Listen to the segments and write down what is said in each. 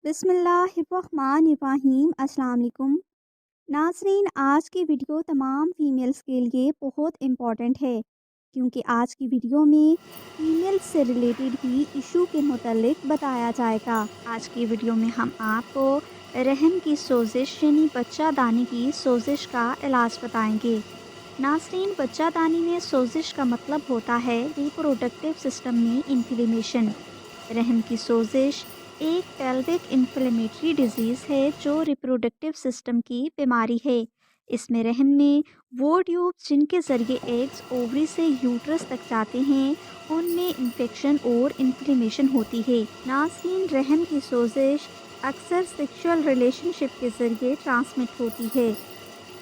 بسم اللہ الرحمن الرحیم۔ السلام علیکم ناظرین، آج کی ویڈیو تمام فیمیلز کے لیے بہت امپورٹنٹ ہے کیونکہ آج کی ویڈیو میں فیمیل سے ریلیٹڈ ہی ایشو کے متعلق بتایا جائے گا۔ آج کی ویڈیو میں ہم آپ کو رحم کی سوزش یعنی بچہ دانی کی سوزش کا علاج بتائیں گے۔ ناظرین، بچہ دانی میں سوزش کا مطلب ہوتا ہے ریپروڈکٹیو سسٹم میں انفلیمیشن۔ رحم کی سوزش ایک پیلوک انفلیمیٹری ڈیزیز ہے جو ریپروڈکٹیو سسٹم کی بیماری ہے۔ اس میں رحم میں وہ ٹیوبس جن کے ذریعے ایگز اووری سے یوٹرس تک جاتے ہیں ان میں انفیکشن اور انفلیمیشن ہوتی ہے۔ ناظرین، رحم کی سوزش اکثر سیکشول ریلیشن شپ کے ذریعے ٹرانسمٹ ہوتی ہے۔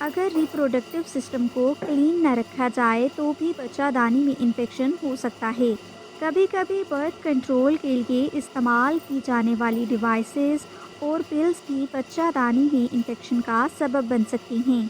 اگر ریپروڈکٹیو سسٹم کو کلین نہ رکھا جائے تو بھی بچہ دانی میں انفیکشن ہو سکتا ہے۔ کبھی کبھی برتھ کنٹرول کے لیے استعمال کی جانے والی ڈیوائسز اور پلز بھی بچہ دانی میں انفیکشن کا سبب بن سکتی ہیں۔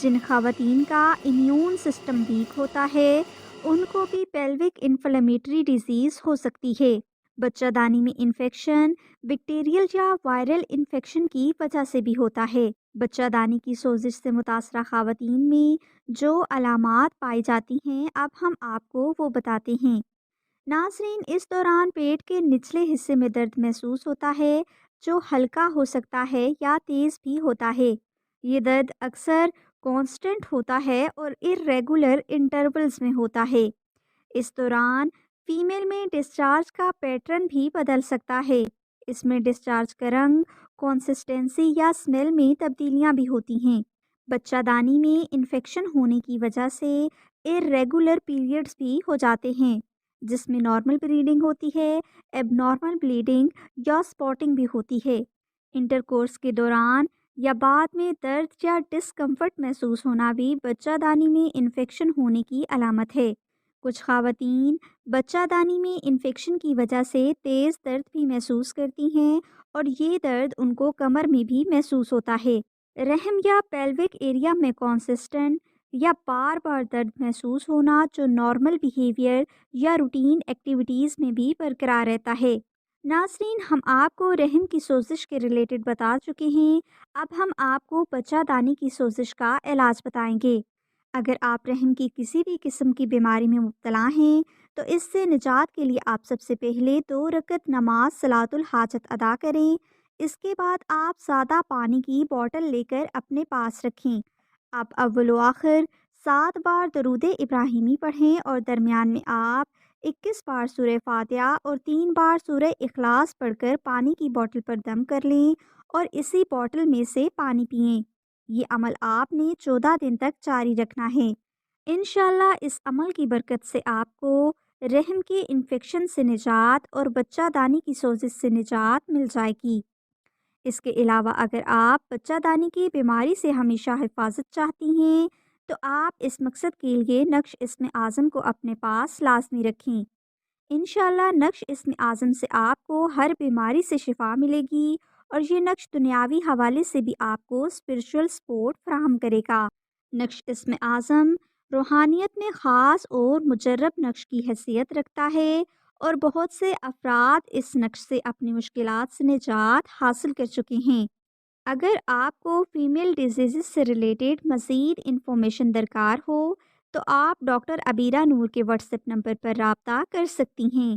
جن خواتین کا امیون سسٹم ویک ہوتا ہے ان کو بھی پیلوک انفلیمیٹری ڈیزیز ہو سکتی ہے۔ بچہ دانی میں انفیکشن بیکٹیریل یا وائرل انفیکشن کی وجہ سے بھی ہوتا ہے۔ بچہ دانی کی سوزش سے متاثرہ خواتین میں جو علامات پائی جاتی ہیں اب ہم آپ کو وہ بتاتے ہیں۔ ناظرین، اس دوران پیٹ کے نچلے حصے میں درد محسوس ہوتا ہے جو ہلکا ہو سکتا ہے یا تیز بھی ہوتا ہے۔ یہ درد اکثر کانسٹنٹ ہوتا ہے اور irregular انٹرولز میں ہوتا ہے۔ اس دوران فیمیل میں ڈسچارج کا پیٹرن بھی بدل سکتا ہے۔ اس میں ڈسچارج کا رنگ، کنسسٹنسی یا اسمیل میں تبدیلیاں بھی ہوتی ہیں۔ بچہ دانی میں انفیکشن ہونے کی وجہ سے irregular پیریڈز بھی ہو جاتے ہیں جس میں نارمل بلیڈنگ ہوتی ہے، ایب نارمل بلیڈنگ یا سپاٹنگ بھی ہوتی ہے۔ انٹرکورس کے دوران یا بعد میں درد یا ڈسکمفرٹ محسوس ہونا بھی بچہ دانی میں انفیکشن ہونے کی علامت ہے۔ کچھ خواتین بچہ دانی میں انفیکشن کی وجہ سے تیز درد بھی محسوس کرتی ہیں اور یہ درد ان کو کمر میں بھی محسوس ہوتا ہے۔ رحم یا پیلوک ایریا میں کانسسٹنٹ یا بار بار درد محسوس ہونا جو نارمل بیہیویئر یا روٹین ایکٹیویٹیز میں بھی برقرار رہتا ہے۔ ناظرین، ہم آپ کو رحم کی سوزش کے ریلیٹڈ بتا چکے ہیں، اب ہم آپ کو بچہ دانی کی سوزش کا علاج بتائیں گے۔ اگر آپ رحم کی کسی بھی قسم کی بیماری میں مبتلا ہیں تو اس سے نجات کے لیے آپ سب سے پہلے 2 رکعت نماز صلاۃ الحاجت ادا کریں۔ اس کے بعد آپ زیادہ پانی کی بوتل لے کر اپنے پاس رکھیں۔ آپ اول و آخر 7 بار درود ابراہیمی پڑھیں اور درمیان میں آپ 21 بار سورہ فاتحہ اور 3 بار سورہ اخلاص پڑھ کر پانی کی بوتل پر دم کر لیں اور اسی بوتل میں سے پانی پئیں۔ یہ عمل آپ نے 14 دن تک جاری رکھنا ہے۔ انشاءاللہ اس عمل کی برکت سے آپ کو رحم کے انفیکشن سے نجات اور بچہ دانی کی سوزش سے نجات مل جائے گی۔ اس کے علاوہ اگر آپ بچہ دانی کی بیماری سے ہمیشہ حفاظت چاہتی ہیں تو آپ اس مقصد کے لیے نقش اسم اعظم کو اپنے پاس لازمی رکھیں۔ انشاءاللہ نقش اسم اعظم سے آپ کو ہر بیماری سے شفا ملے گی اور یہ نقش دنیاوی حوالے سے بھی آپ کو اسپرچول سپورٹ فراہم کرے گا۔ نقش اسم اعظم روحانیت میں خاص اور مجرب نقش کی حیثیت رکھتا ہے اور بہت سے افراد اس نقش سے اپنی مشکلات سے نجات حاصل کر چکے ہیں۔ اگر آپ کو فیمیل ڈیزیزز سے ریلیٹڈ مزید انفارمیشن درکار ہو تو آپ ڈاکٹر عبیرہ نور کے واٹس ایپ نمبر پر رابطہ کر سکتی ہیں۔